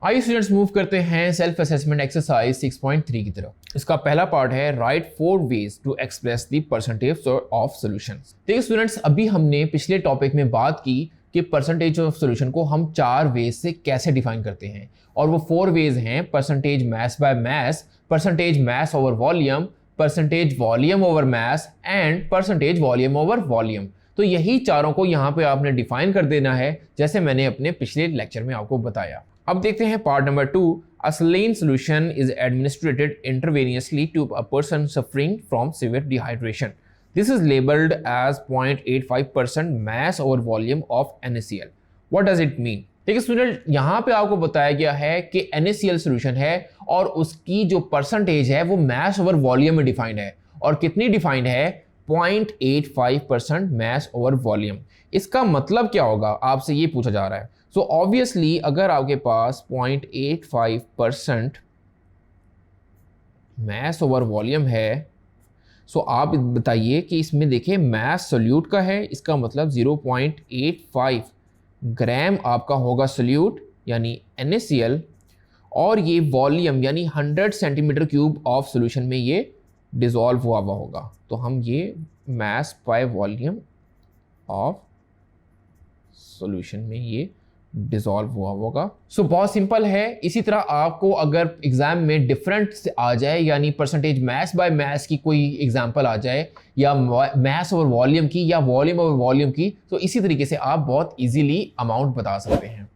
आइए students move करते हैं सेल्फ असेसमेंट एक्सरसाइज 6.3 की तरफ। इसका पहला पार्ट है write 4 ways to express the percentage of solutions. देखिए स्टूडेंट्स, अभी हमने पिछले टॉपिक में बात की कि परसेंटेज ऑफ सॉल्यूशन को हम 4 वेज से कैसे डिफाइन करते हैं, और वो 4 वेज हैं percentage mass by mass, percentage mass over volume, percentage volume over mass and percentage volume over volume. तो यही चारों को यहाँ पे आपने डिफाइन कर देना है, जैसे मैंने अपने पिछले लेक्चर में आपको बताया। अब देखते हैं part number 2। A saline solution is administered intravenously to a person suffering from severe dehydration. This is labeled as 0.85% mass over volume of NaCl. What does it mean? देखिए स्टूडेंट, यहाँ पे आपको बताया गया है कि NaCl सोल्यूशन है और उसकी जो परसेंटेज है वो मैस ओवर वॉल्यूम में डिफाइंड है। और कितनी डिफाइंड है? 0.85% मैस ओवर वॉल्यूम। इसका मतलब क्या होगा, आपसे ये पूछा जा रहा है। सो ऑब्वियसली अगर आपके पास 0.85% मैस ओवर वॉल्यूम है, सो आप बताइए कि इसमें देखिए मैस सोल्यूट का है, इसका मतलब 0.85 ग्राम आपका होगा सोल्यूट यानी NaCl, और ये वॉल्यूम यानी 100 सेंटीमीटर क्यूब ऑफ सोल्यूशन में ये डिसॉल्व हुआ होगा। तो हम ये mass by volume of solution में ये डिसॉल्व हुआ होगा। सो बहुत सिंपल है। इसी तरह आपको अगर एग्जाम में डिफरेंट आ जाए, यानी परसेंटेज मैस बाय मैस की कोई एग्जांपल आ जाए, या मैस ओवर वॉल्यूम की, या वॉल्यूम ओवर वॉल्यूम की, तो इसी तरीके से आप बहुत इजीली अमाउंट बता सकते हैं।